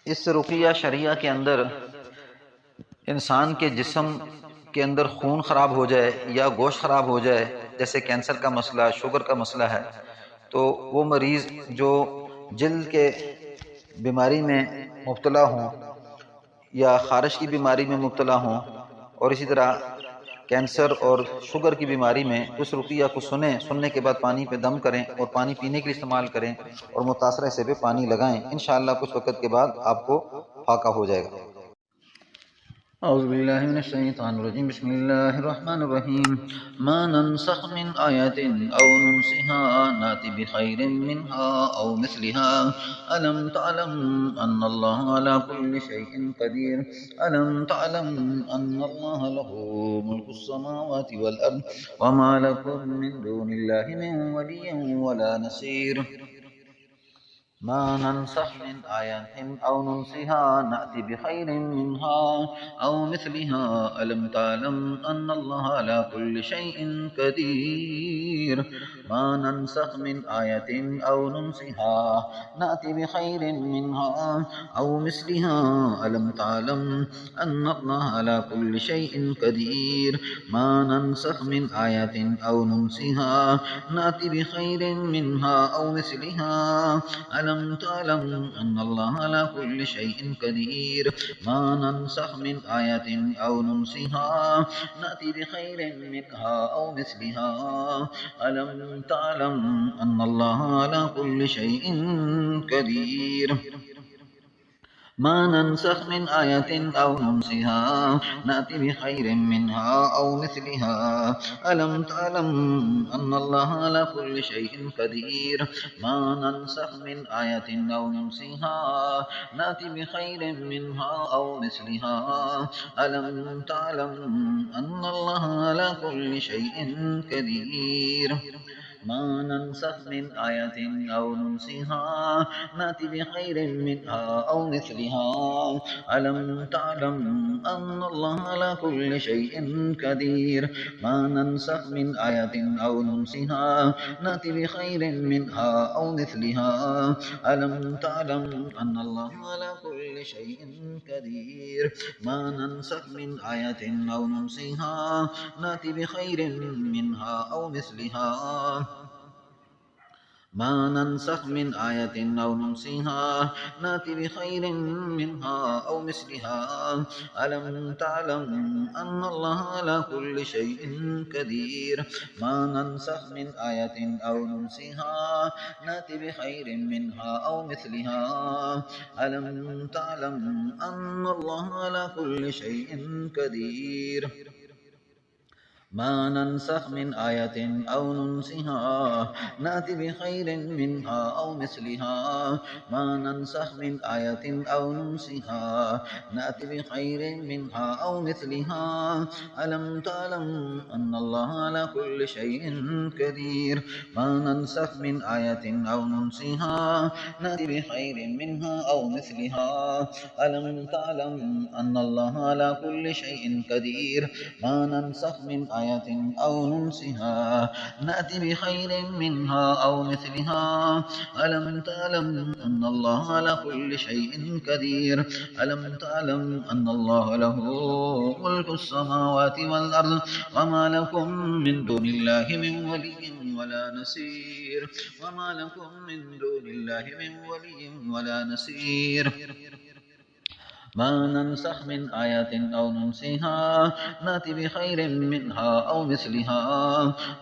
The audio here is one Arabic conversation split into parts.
इस रुक़िया शरिया के अंदर इंसान के जिस्म के अंदर खून ख़राब हो जाए या गोश्त ख़राब हो जाए, जैसे कैंसर का मसला, शुगर का मसला है, तो वो मरीज़ जो जिल्द के बीमारी में मुब्तला हों या ख़ारिश की बीमारी में मुब्तला हों और इसी तरह कैंसर और शुगर की बीमारी में उस रुक़िया को सुनने के बाद पानी पे दम करें और पानी पीने के लिए इस्तेमाल करें और मुतासरा हिस्से पे पानी लगाएं। इंशाअल्लाह कुछ वक़्त के बाद आपको फाका हो जाएगा। औज़ुबिल्लाहि मिनश्शैतानिर्रजीम, बिस्मिल्लाहिर्रहमानिर्रहीम। मा नंसख मिन आयतिन औ नुनसिहा नाति बिखैरिन मिनहा औ मिस्लिहा अलम तअलम अन्नल्लाह अला कुल्लि शैइन क़दीर अलम तअलम अन्नल्लाह लहू मुल्कुस समावाति वल अर्द वमा लकुम मिन दूनिल्लाहि मिन वलिय्यिन वला नसीर। मा नंसख मिन आयतिन औ नुनसिहा नाति बिखैरिन मिनहा औ मिस्लिहा अलम तअलम अन्नल्लाह अला कुल्लि शैइन क़दीर। मा नंसख मिन आयतिन औ नुनसिहा नाति बिखैरिन मिनहा औ मिस्लिहा अलम तअलम अन्नल्लाह अला कुल्लि शैइन क़दीर। मा नंसख मिन आयतिन औ नुनसिहा नाति बिखैरिन मिनहा औ मिस्लिहा अलम तअलम अन्नल्लाह अला कुल्लि शैइन क़दीर। मा नंसख मिन आयतिन औ नुनसिहा नाति बिखैरिन मिनहा औ मिस्लिहा अलम तअलम अन्नल्लाह अला कुल्लि शैइन क़दीर। मा नंसख मिन आयतिन औ नुनसिहा नाति बिखैरिन मिनहा औ मिस्लिहा अलम तअलम अन्नल्लाह अला कुल्लि शैइन क़दीर। मा नंसख मिन आयतिन औ नुनसिहा नाति बिखैरिन मिनहा औ मिस्लिहा अलम तअलम अन्नल्लाह अला कुल्लि शैइन क़दीर। मा नंसख मिन आयतिन औ नुनसिहा नाति बिखैरिन मिनहा औ मिस्लिहा अलम तअलम अन्नल्लाह अला कुल्लि शैइन क़दीर। मा नंसख मिन आयतिन औ नुनसिहा नाति बिखैरिन मिनहा औ मिस्लिहा अलम तअलम अन्नल्लाह अला कुल्लि शैइन क़दीर। मा नंसख मिन आयतिन औ नुनसिहा नाति बिखैरिन मिनहा औ मिस्लिहा मा नंसख मिन आयतिन औ नुनसिहा नाति बिखैरिन मिनहा औ मिस्लिहा अलम तअलम अन्नल्लाह अला कुल्लि शैइन क़दीर। मा नंसख मिन आयतिन औ नुनसिहा नाति बिखैरिन मिनहा औ मिस्लिहा अलम तअलम अन्नल्लाह अला कुल्लि शैइन क़दीर। मा नंसख मिन आयतिन औ नुनसिहा नाति बिखैरिन मिनहा औ मिस्लिहा मा नंसख मिन आयतिन औ नुनसिहा नाति बिखैरिन मिनहा औ मिस्लिहा अलम तअलम अन्नल्लाह अला कुल्लि शैइन क़दीर। मा नंसख मिन आयतिन औ नुनसिहा नाति बिखैरिन मिनहा औ मिस्लिहा अलम तअलम अन्नल्लाह अला कुल्लि शैइन क़दीर। मा नंसख मिन आयतिन औ नुनसिहा नाति बिखैरिन मिनहा औ मिस्लिहा अलम तअलम अन्नल्लाह अला कुल्लि शैइन क़दीर। अलम तअलम अन्नल्लाह लहू मुल्कुस समावाति वल अर्द वमा लकुम मिन दूनिल्लाहि मिन वलिय्यिन वला नसीर। वमा लकुम मिन दूनिल्लाहि मिन वलिय्यिन वला नसीर। मा नंसख मिन आयतिन औ नुनसिहा नाति बिखैरिन मिनहा औ मिस्लिहा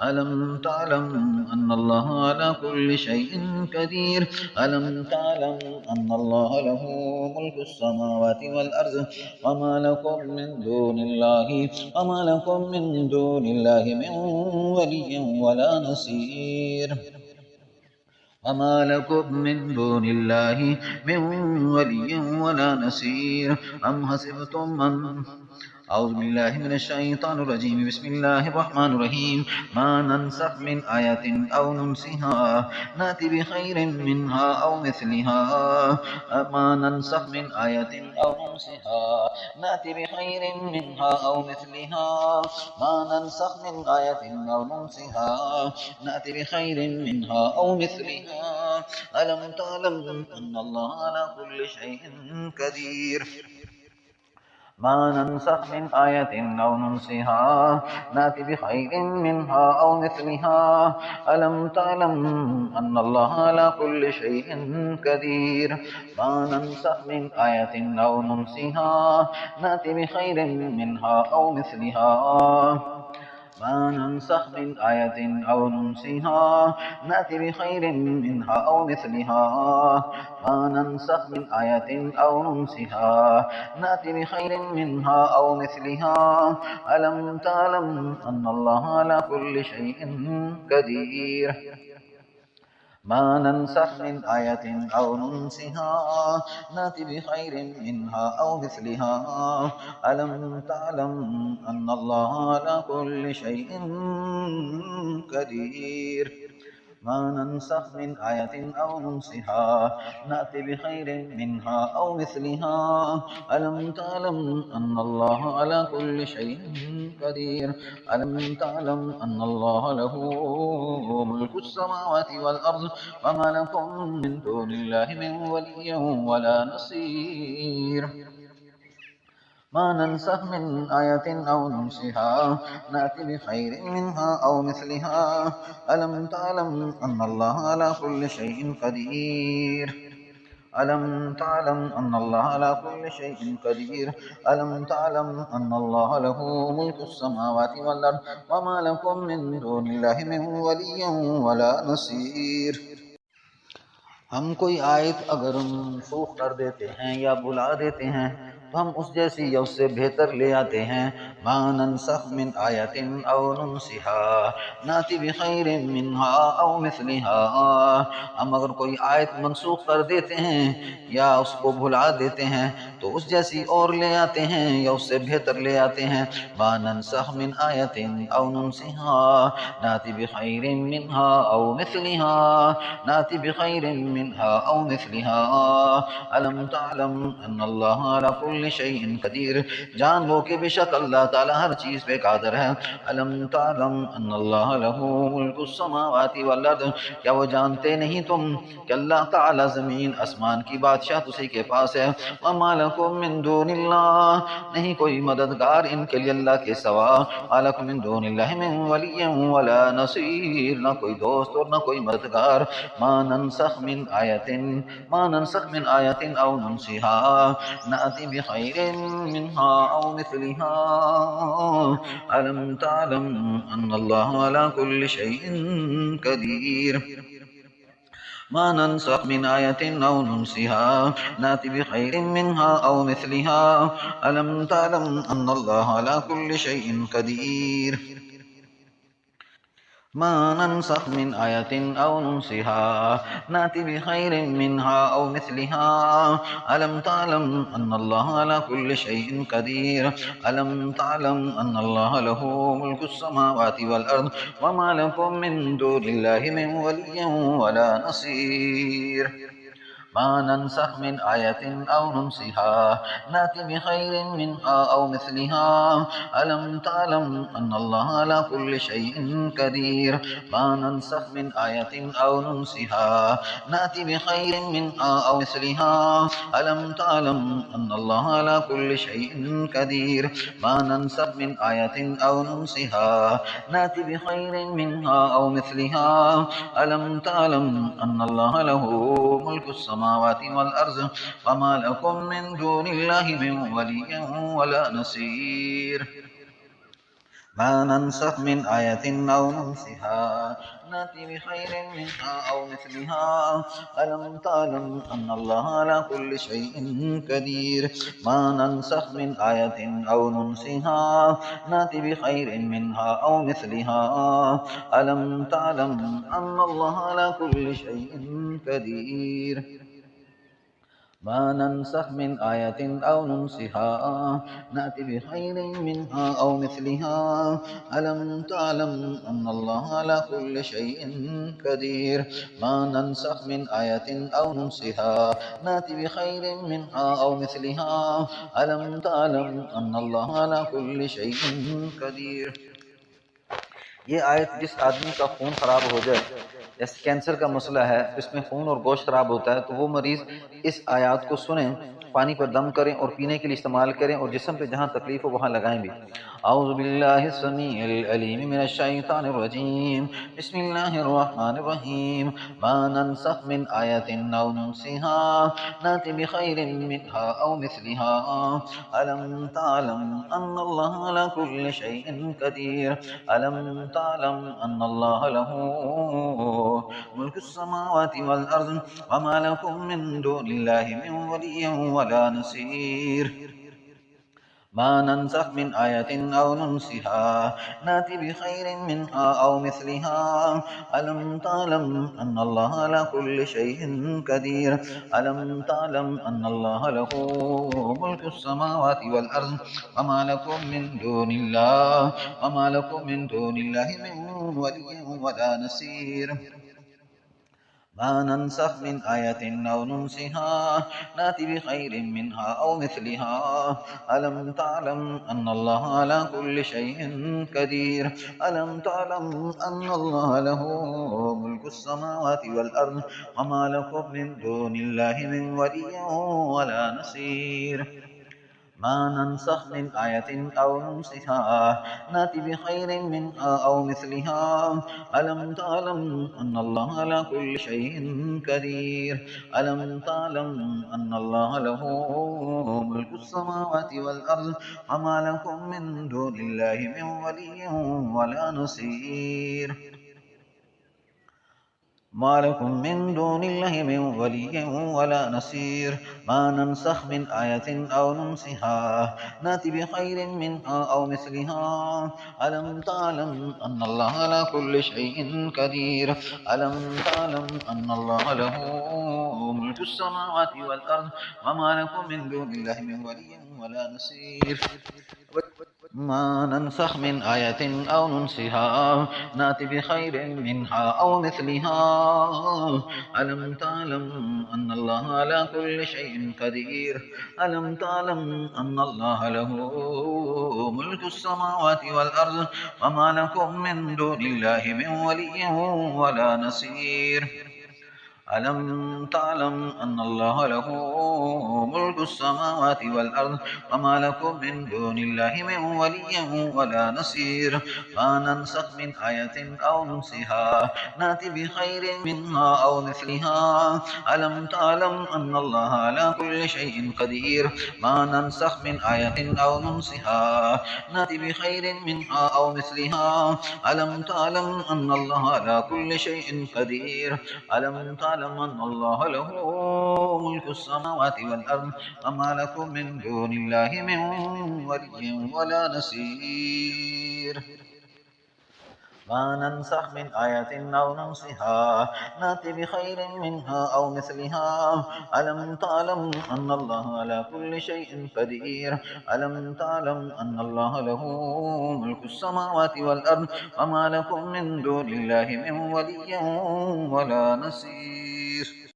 अलम तअलम अन्नल्लाह अला कुल्लि शैइन क़दीर। अलम तअलम अन्नल्लाह लहू मुल्कुस समावाति वल अर्द वमा लकुम मिन दूनिल्लाहि मिन वलिय्यिन वला नसीर। वमा लकुम मिन दूनिल्लाहि मिन वलिय्यिन वला नसीर। أعوذ بالله من الشيطان الرجيم بسم الله الرحمن الرحيم ما ننسخ من آية أو ننسها نأتي بخير منها أو مثلها ما ننسخ من آية أو ننسها نأتي بخير منها أو مثلها ما ننسخ من آية أو ننسها نأتي بخير منها أو مثلها ألم تعلم أن الله على كل شيء قدير ما ننسخ من آية أو ننسها نأتي بخير منها أو مثلها ألم تعلم أن الله على كل شيء قدير ما ننسخ من آية أو ننسها نأتي بخير منها أو مثلها ما ننسخ من آية أو ننسها نأتي بخير منها أو مثلها ما ننسخ من آية أو ننسها نأتي بخير منها أو مثلها ألم تعلم أن الله على كل شيء قدير ما ننسخ من آية أو ننسها نأتي بخير منها أو مثلها ألم تعلم أن الله على كل شيء قدير ما ننسخ من آية أو ننسها نأتي بخير منها أو مثلها ألم تعلم أن الله على كل شيء قدير ألم تعلم أن الله له ملك السماوات والأرض وما لكم من دون الله من ولي ولا نصير ما ننسخ من آية أو ننسها نأتي بخير منها أو مثلها ألم تعلم أن الله على كل شيء قدير ألم تعلم أن الله على كل شيء قدير ألم تعلم أن الله له ملك السماوات والأرض وما لكم من دون الله من ولي ولا نصير ہم کوئی آیت اگر منسوخ کر دیتے ہیں یا بلا دیتے ہیں تو ہم اس جیسی یا اس سے بہتر لے آتے ہیں ما ننسخ من آیت او ننسها ناتی بخیر منها او مثلها ہم اگر کوئی آیت منسوخ کر دیتے ہیں یا اس کو بھلا دیتے ہیں تو اس جیسی اور لے آتے ہیں یا اس سے بہتر لے آتے ہیں ما ننسخ من آیت او ننسها ناتی بخیر منها او مثلها ناتی بخیر منها أو مثلها ألم تعلم أن الله على كل شيء قدير جان لو کہ بے شک اللہ تعالی ہر چیز پہ قادر ہے ألم تعلم أن الله له ملك السماوات والأرض کیا وہ جانتے نہیں تم کہ اللہ تعالی زمین اسمان کی بادشاہت اسی کے پاس ہے وما لكم من دون اللہ نہیں کوئی مددگار ان کے لیے اللہ کے سوا ما لكم من دون اللہ من ولی ولا نصیر نہ کوئی دوست اور نہ کوئی مددگار ما ننسخ من ما ننسخ من آية أو ننسها نأتي بخير منها أو مثلها ألم تعلم أن الله على كل شيء قدير ما ننسخ من آية أو ننسها نأتي بخير منها أو مثلها ألم تعلم أن الله على كل شيء قدير ما ننسخ من آية أو ننسها نأتي بخير منها أو مثلها ألم تعلم أن الله على كل شيء قدير ألم تعلم أن الله له ملك السماوات والأرض وما لكم من دون الله من ولي ولا نصير ما ننسخ من آية أو ننسها نأتي بخير منها أو مثلها ألم تعلم أن الله على كل شيء قدير ما ننسخ من آية أو ننسها نأتي بخير منها أو مثلها ألم تعلم أن الله على كل شيء قدير ما ننسخ من آية أو ننسها نأتي بخير منها أو مثلها ألم تعلم أن الله له ملك السماوات والأرض وما لكم من دون الله من ولي ولا نصير ما ننسخ من آية أو ننسها نأتي بخير منها أو مثلها ألم تعلم أن الله على كل شيء قدير ما ننسخ من آية أو ننسها نأتي بخير منها أو مثلها ألم تعلم أن الله على كل شيء قدير ما ننسخ من آية أو ننسها نأتي بخير منها أو مثلها ألم تعلم أن الله على كل شيء قدير ما ننسخ من آية أو ننسها نأتي بخير منها أو مثلها ألم تعلم أن الله على كل شيء قدير। ये आयत जिस आदमी का खून खराब हो जाए, जैसे कैंसर का मसला है, इसमें खून और गोश्त खराब होता है, तो वो मरीज इस आयत को सुने, पानी पर दम करें और पीने के लिए इस्तेमाल करें और जिस्म पे जहाँ तकलीफ हो वहाँ लगाएं भी। औज़ु बिल्लाहि समीइल अलीम मिनश शैतानिर रजीम बिस्मिल्लाहिर रहमानिर रहीम मा नंसख मिन आयतिन औ नुनसिहा नाति बिखैरिन मिनहा औ मिस्लिहा अलम तअलम अन्नल्लाह अला कुल्लि शैइन कदीर अलम तअलम अन्नल्लाह लहू मुल्कुस समावाति वल अर्ज़ वमा लकुम मिन दूनिल्लाहि मिन वलिय्यिन वला नसीर। ما ننسخ من آية أو ننسها نأتي بخير منها أو مثلها ألم تعلم أن الله على كل شيء قدير ألم تعلم أن الله له ملك السماوات والأرض وما لكم من دون الله من ولي ولا نصير ما ننسخ من آية أو ننسها نأتي بخير منها أو مثلها ألم تعلم أن الله على كل شيء قدير ألم تعلم أن الله له ملك السماوات والأرض وما لكم من دون الله من ولي ولا نصير ما ننسخ من آية أو ننسها نأتي بخير منها أو مثلها ألم تعلم أن الله على كل شيء قدير ألم تعلم أن الله له ملك السماوات والأرض وما لكم من دون الله من ولي ولا نصير ما لكم من دون الله من ولي ولا نصير ما ننسخ من آية أو ننسها نأتي بخير منها أو مثلها ألم تعلم أن الله على كل شيء قدير ألم تعلم أن الله له ملك السماوات والأرض وما لكم من دون الله من ولي ولا نصير ما ننسخ من آية أو ننسها نأتي بخير منها أو مثلها ألم تعلم أن الله على كل شيء قدير ألم تعلم أن الله له ملك السماوات والأرض وما لكم من دون الله من ولي ولا نصير ألم تعلم أن الله له ملك السماوات والأرض وما لكم من دون الله من ولي ولا نصير ما ننسخ من آية أو ننسها نأتي بخير منها أو مثلها ألم تعلم أن الله على كل شيء قدير ما ننسخ من آية أو ننسها نأتي بخير منها أو مثلها ألم تعلم أن الله على كل شيء قدير ألم تعلم أن الله له ملك السماوات والأرض وما لكم من دون الله من ولي ولا نصير ما ننسخ من آية أو ننسها نأتي بخير منها أو مثلها ألم تعلم أن الله على كل شيء قدير ألم تعلم أن الله له ملك السماوات والأرض وما لكم من دون الله من ولي ولا نصير